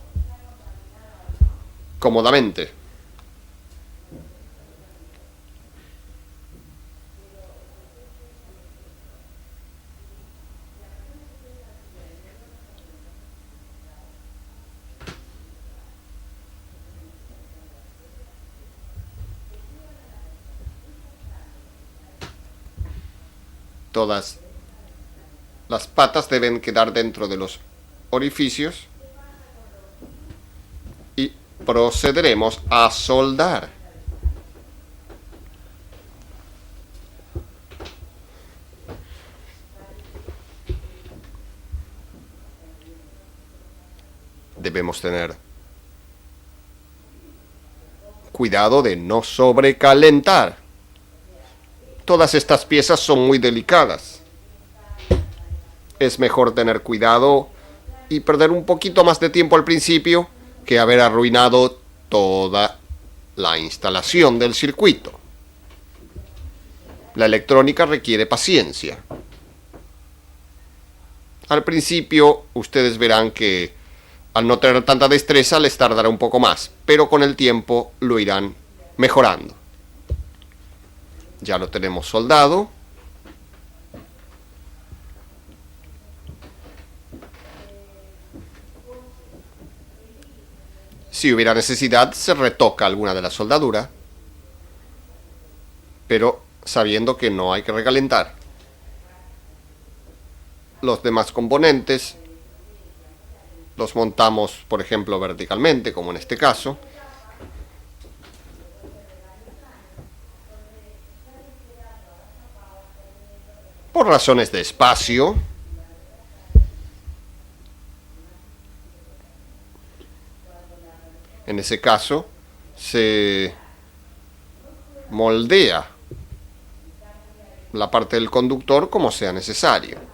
cómodamente. Todas las patas deben quedar dentro de los orificios y procederemos a soldar. Debemos tener cuidado de no sobrecalentar. Todas estas piezas son muy delicadas. Es mejor tener cuidado y perder un poquito más de tiempo al principio que haber arruinado toda la instalación del circuito. La electrónica requiere paciencia. Al principio ustedes verán que al no tener tanta destreza les tardará un poco más, pero con el tiempo lo irán mejorando. Ya lo tenemos soldado. Si hubiera necesidad, se retoca alguna de la soldadura, pero sabiendo que no hay que recalentar. Los demás componentes los montamos, por ejemplo, verticalmente, como en este caso. Por razones de espacio, en ese caso, se moldea la parte del conductor como sea necesario.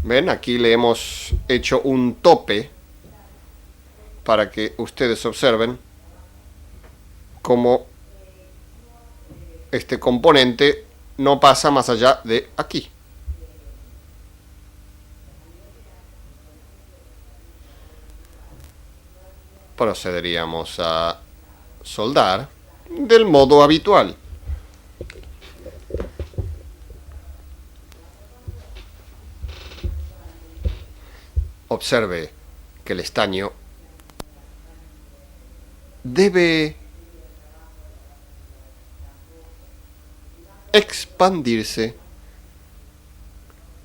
Ven, aquí le hemos hecho un tope para que ustedes observen cómo este componente no pasa más allá de aquí. Procederíamos a soldar del modo habitual. Observe que el estaño debe expandirse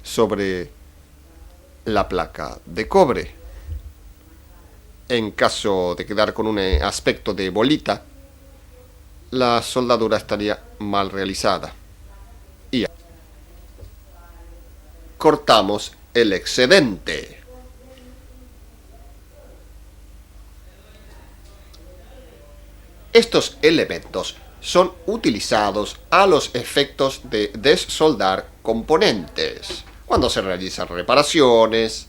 sobre la placa de cobre. En caso de quedar con un aspecto de bolita, la soldadura estaría mal realizada. Y cortamos el excedente. Estos elementos son utilizados a los efectos de desoldar componentes, cuando se realizan reparaciones,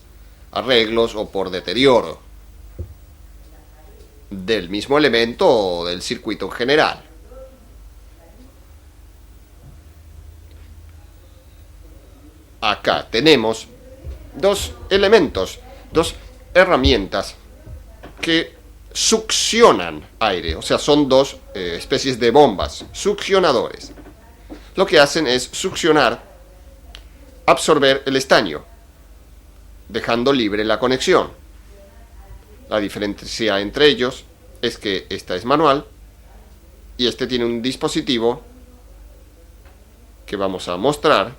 arreglos o por deterioro del mismo elemento o del circuito en general. Acá tenemos dos elementos, dos herramientas que succionan aire, o sea, son dos especies de bombas, succionadores. Lo que hacen es succionar, absorber el estaño, dejando libre la conexión. La diferencia entre ellos es que esta es manual Y este tiene un dispositivo que vamos a mostrar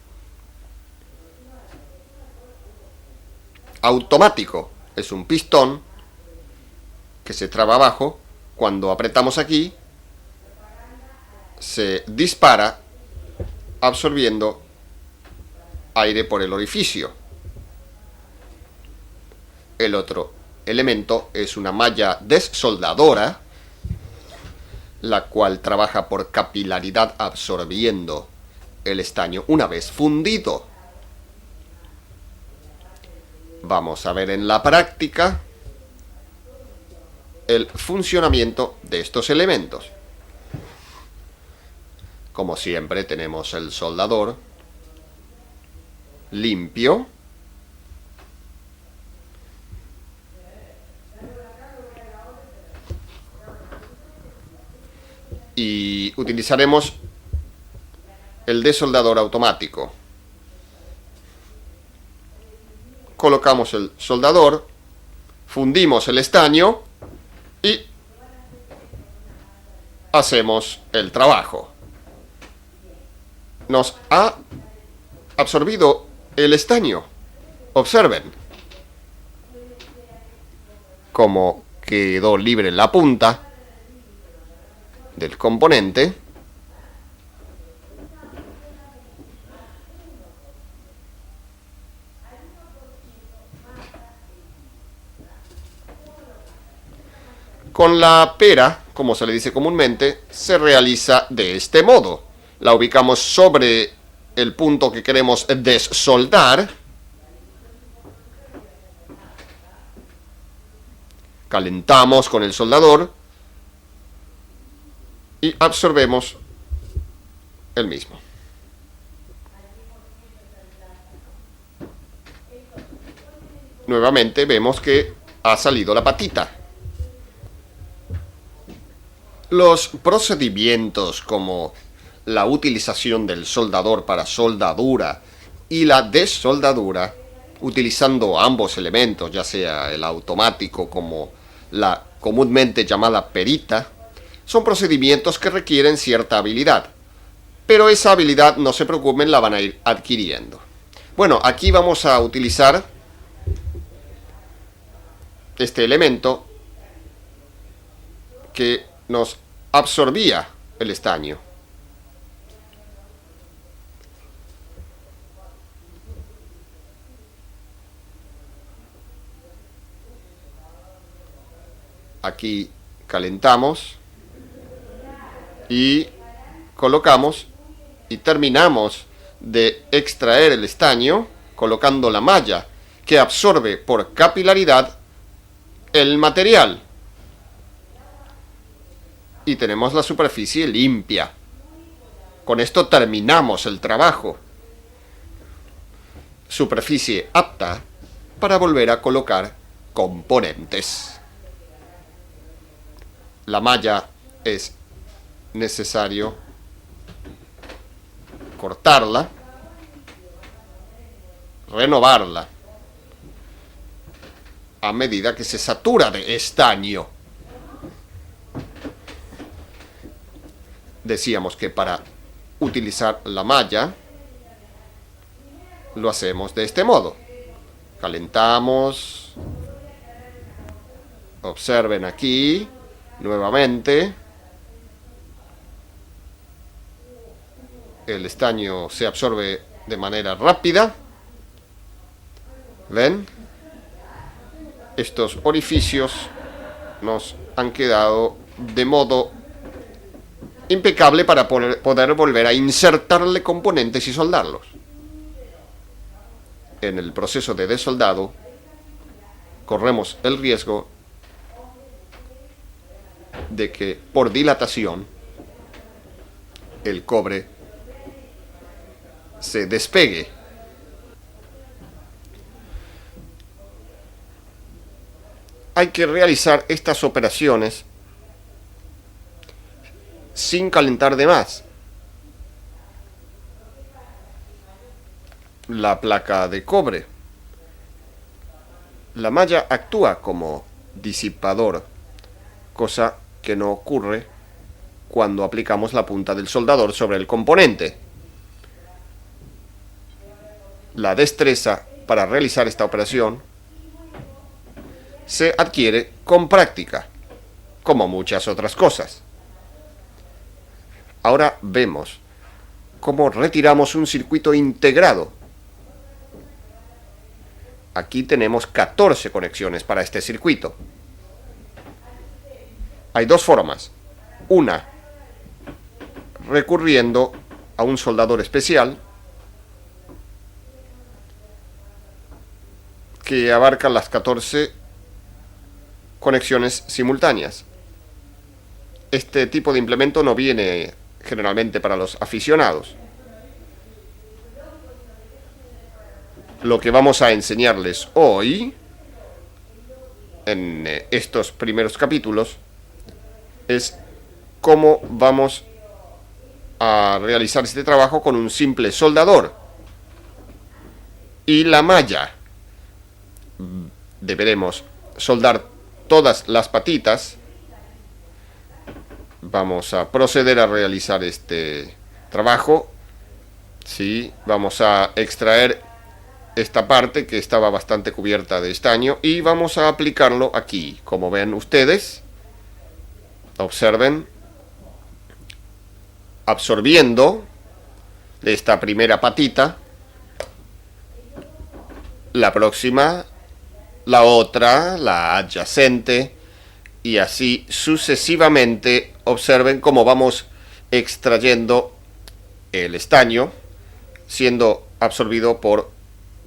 automático. Es un pistón que se traba abajo. Cuando apretamos aquí, se dispara absorbiendo aire por el orificio. El otro elemento es una malla desoldadora, la cual trabaja por capilaridad absorbiendo el estaño una vez fundido. Vamos a ver en la práctica el funcionamiento de estos elementos. Como siempre, tenemos el soldador limpio. Y utilizaremos el desoldador automático. Colocamos el soldador, fundimos el estaño y hacemos el trabajo. Nos ha absorbido el estaño. Observen cómo quedó libre la punta del componente. Con la pera, como se le dice comúnmente, se realiza de este modo. La ubicamos sobre el punto que queremos desoldar. Calentamos con el soldador y absorbemos el mismo. Nuevamente vemos que ha salido la patita. Los procedimientos como la utilización del soldador para soldadura y la desoldadura, utilizando ambos elementos, ya sea el automático como la comúnmente llamada perita, son procedimientos que requieren cierta habilidad. Pero esa habilidad, no se preocupen, la van a ir adquiriendo. Bueno, aquí vamos a utilizar este elemento que nos absorbía el estaño. Aquí calentamos y colocamos y terminamos de extraer el estaño colocando la malla que absorbe por capilaridad el material. Y tenemos la superficie limpia. Con esto terminamos el trabajo. Superficie apta para volver a colocar componentes. La malla es necesario cortarla, renovarla a medida que se satura de estaño. Decíamos que para utilizar la malla lo hacemos de este modo. Calentamos. Observen aquí nuevamente. El estaño se absorbe de manera rápida. ¿Ven? Estos orificios nos han quedado de modo impecable para poder volver a insertarle componentes y soldarlos. En el proceso de desoldado corremos el riesgo de que por dilatación el cobre se despegue. Hay que realizar estas operaciones sin calentar de más la placa de cobre. La malla actúa como disipador, cosa que no ocurre cuando aplicamos la punta del soldador sobre el componente. La destreza para realizar esta operación se adquiere con práctica, como muchas otras cosas. Ahora vemos cómo retiramos un circuito integrado. Aquí tenemos 14 conexiones para este circuito. Hay dos formas. Una, recurriendo a un soldador especial que abarca las 14 conexiones simultáneas. Este tipo de implemento no viene generalmente para los aficionados. Lo que vamos a enseñarles hoy, en estos primeros capítulos, es cómo vamos a realizar este trabajo con un simple soldador y la malla. Deberemos soldar todas las patitas. Vamos a proceder a realizar este trabajo. Sí, vamos a extraer esta parte que estaba bastante cubierta de estaño y vamos a aplicarlo aquí. Como ven ustedes, observen, absorbiendo de esta primera patita, la próxima, la otra, la adyacente, y así sucesivamente. Observen cómo vamos extrayendo el estaño, siendo absorbido por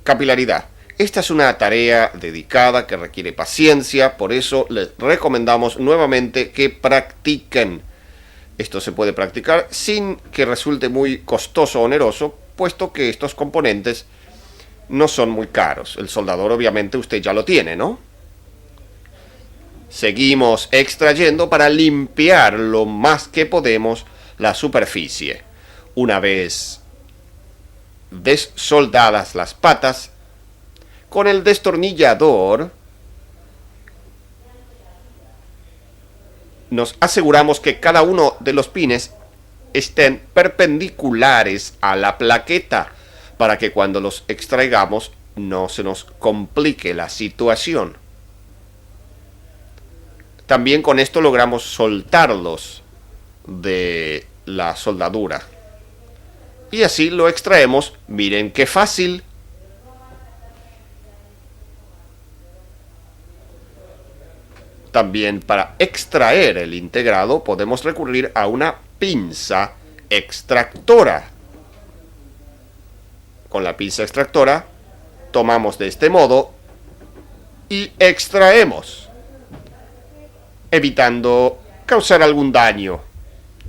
capilaridad. Esta es una tarea dedicada que requiere paciencia, por eso les recomendamos nuevamente que practiquen. Esto se puede practicar sin que resulte muy costoso o oneroso, puesto que estos componentes no son muy caros. El soldador obviamente usted ya lo tiene, ¿no? Seguimos extrayendo para limpiar lo más que podemos la superficie. Una vez desoldadas las patas, con el destornillador nos aseguramos que cada uno de los pines estén perpendiculares a la plaqueta para que cuando los extraigamos no se nos complique la situación. También con esto logramos soltarlos de la soldadura. Y así lo extraemos. Miren qué fácil. También para extraer el integrado podemos recurrir a una pinza extractora. Con la pinza extractora tomamos de este modo y extraemos, evitando causar algún daño.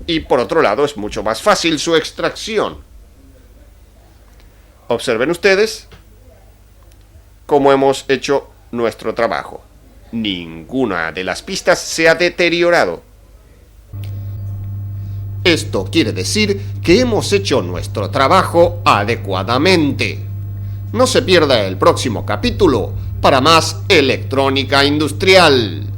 Y por otro lado es mucho más fácil su extracción. Observen ustedes cómo hemos hecho nuestro trabajo. Ninguna de las pistas se ha deteriorado. Esto quiere decir que hemos hecho nuestro trabajo adecuadamente. No se pierda el próximo capítulo para más electrónica industrial.